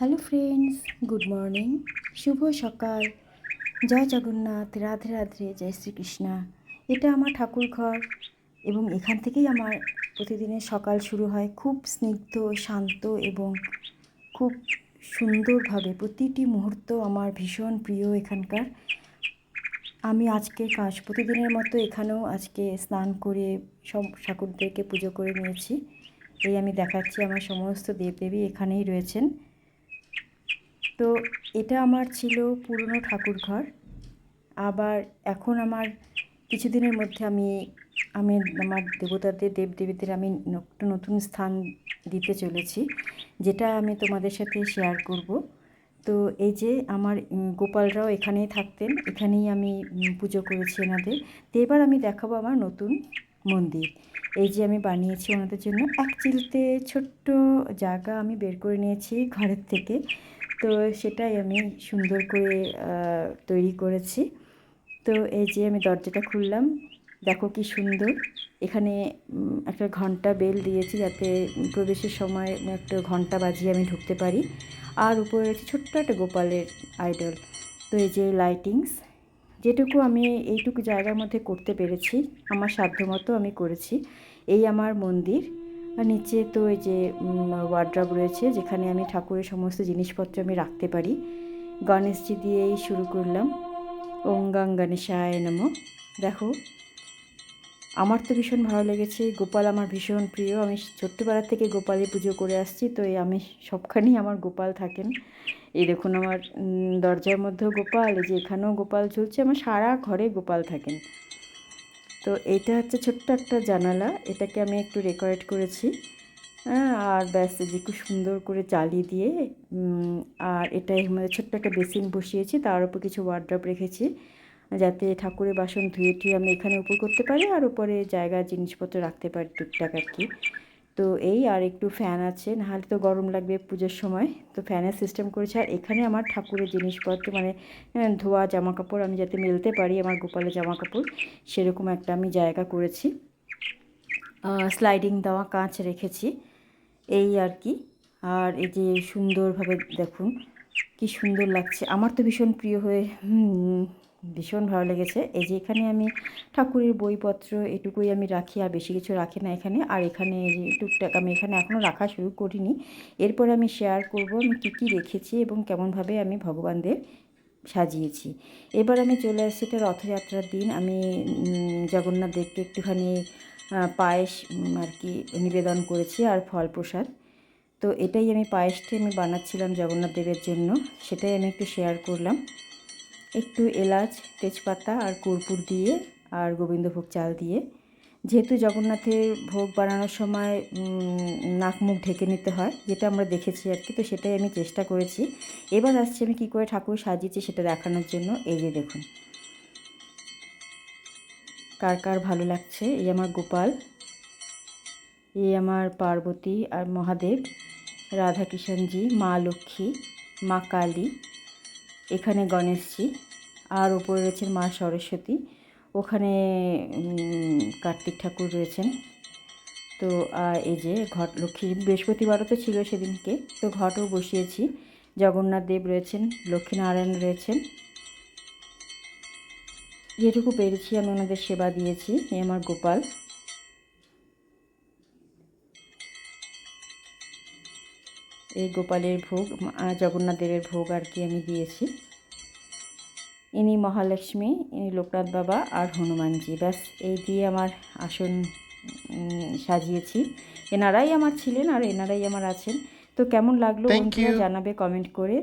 Hello friends, good morning, শুভ সকাল, জয় জগন্নাথ, রাধে রাধে, জয় শ্রীকৃষ্ণা। এটা আমার ঠাকুর ঘর এবং এখান থেকেই আমার প্রতিদিনের সকাল শুরু হয়। খুব স্নিগ্ধ, শান্ত এবং খুব সুন্দরভাবে প্রতিটি মুহূর্ত আমার ভীষণ প্রিয় এখানকার। আমি আজকে প্রতিদিনের মতো এখানেও আজকে স্নান করে সব ঠাকুরদেরকে পুজো করে নিয়েছি। এই আমি দেখাচ্ছি, আমার সমস্ত দেবদেবী এখানেই রয়েছেন। তো এটা আমার ছিল পুরনো ঠাকুর ঘর। আবার এখন আমার কিছুদিনের মধ্যে আমি আমার দেবতাদের দেবদেবীদের আমি একটা নতুন স্থান দিতে চলেছি, যেটা আমি তোমাদের সাথে শেয়ার করব। তো এই যে আমার গোপালরাও এখানেই থাকতেন, এখানেই আমি পুজো করেছি এনাদের। তো এবার আমি দেখাবো আমার নতুন মন্দির। এই যে আমি বানিয়েছি ওনাদের জন্য এক চিলতে ছোট্ট জায়গা আমি বের করে নিয়েছি ঘরের থেকে। তো সেটাই আমি সুন্দর করে তৈরি করেছি। তো এই যে আমি দরজাটা খুললাম, দেখো কি সুন্দর। এখানে একটা ঘন্টা বেল দিয়েছি, যাতে প্রবেশের সময় একটা ঘন্টা বাজিয়ে আমি ঢুকতে পারি। আর উপরে রয়েছে ছোট্ট একটা গোপালের আইডল। তো এই যে লাইটিংস, যেটুকু আমি এইটুকু জায়গার মধ্যে করতে পেরেছি, আমার সাধ্যমতো আমি করেছি। এই আমার মন্দির। আর নিচে তো এই যে ওয়ার্ড্রব রয়েছে, যেখানে আমি ঠাকুরের সমস্ত জিনিসপত্র আমি রাখতে পারি। গণেশজি দিয়েই শুরু করলাম, ওং গাং গণেশায় নমঃ। দেখো, আমার তো ভীষণ ভালো লেগেছে। গোপাল আমার ভীষণ প্রিয়, আমি ছোট্টবেলা থেকে গোপালের পুজো করে আসছি। তো এই আমি সবখানেই আমার গোপাল থাকেন। এই দেখুন, আমার দরজার মধ্যেও গোপাল, এই যে এখানেও গোপাল ঝুলছে, আমার সারা ঘরে গোপাল থাকেন। তো এইটা হচ্ছে ছোট্ট একটা জানালা, এটাকে আমি একটু ডেকোরেট করেছি। আর ব্যাস, যে খুব সুন্দর করে জ্বালিয়ে দিয়ে আর এটাই আমাদের ছোট্ট একটা বেসিন বসিয়েছি, তার উপর কিছু ওয়ার্ড্রপ রেখেছি, যাতে ঠাকুরের বাসন ধুয়ে টুয়ে আমি এখানে উপর করতে পারি, আর উপরে জায়গার জিনিসপত্র রাখতে পারি টুকটাক আর কি। তো এই, আর একটু ফ্যান আছে, নাহলে তো গরম লাগবে পুজোর সময়, তো ফ্যানের সিস্টেম করেছে। আর এখানে আমার ঠাকুরের জিনিসপত্র মানে ধোয়া জামা কাপড় আমি যাতে মেলতে পারি, আমার গোপালের জামা কাপড়, সেরকম একটা আমি জায়গা করেছি। স্লাইডিং দেওয়া কাঁচ রেখেছি, এই আর কি। আর এই যে সুন্দরভাবে দেখুন কি সুন্দর লাগছে, আমার তো ভীষণ প্রিয় হয়ে ভীষণ ভালো লেগেছে। এই যে এখানে আমি ঠাকুরের বইপত্র এটুকুই আমি রাখি, আর বেশি কিছু রাখি না এখানে। আর এখানে এই যে টুকটাক আমি এখানে এখনও রাখা শুরু করিনি, এরপরে আমি শেয়ার করব আমি কী কী রেখেছি এবং কেমনভাবে আমি ভগবানদের সাজিয়েছি। এবার আমি চলে আসছি, এটা রথযাত্রার দিন। আমি জগন্নাথ দেবকে একটুখানি পায়েস আর কি নিবেদন করেছি, আর ফল প্রসাদ। তো এটাই আমি পায়েসটি আমি বানাচ্ছিলাম জগন্নাথ দেবের জন্য, সেটাই আমি একটু শেয়ার করলাম। একটু এলাচ, তেজপাতা আর কর্পূর দিয়ে, আর গোবিন্দভোগ চাল দিয়ে। যেহেতু জগন্নাথের ভোগ বানানোর সময় নাক মুখ ঢেকে নিতে হয়, যেটা আমরা দেখেছি আর কি, তো সেটাই আমি চেষ্টা করেছি। এবার আসছি আমি কী করে ঠাকুর সাজিয়েছি সেটা দেখানোর জন্য। এই যে দেখুন, কার কার ভালো লাগছে। এই আমার গোপাল, এই আমার পার্বতী আর মহাদেব, রাধাকৃষ্ণজি, মা লক্ষ্মী, মা কালী, এখানে গণেশজি, আর ওপরে রয়েছেন মা সরস্বতী, ওখানে কার্তিক ঠাকুর রয়েছেন। তো এই যে ঘট লক্ষ্মী, বৃহস্পতিবারও তো ছিল সেদিনকে, তো ঘটও বসিয়েছি। জগন্নাথ দেব রয়েছেন, লক্ষ্মীনারায়ণ রয়েছেন। যেটুকু পেরেছি আমি ওনাদের সেবা দিয়েছি। এই আমার গোপাল। এই গোপালের ভোগ, জগন্নাথ দেবের ভোগ আর কি আমি দিয়েছি। ইনি মহালক্ষ্মী, ইনি লোকনাথ বাবা আর হনুমানজি। ব্যাস, এই দিয়ে আমার আসন সাজিয়েছি। এনারাই আমার ছিলেন আর এনারাই আমার আছেন। তো কেমন লাগলো বন্ধুরা জানাবে কমেন্ট করে।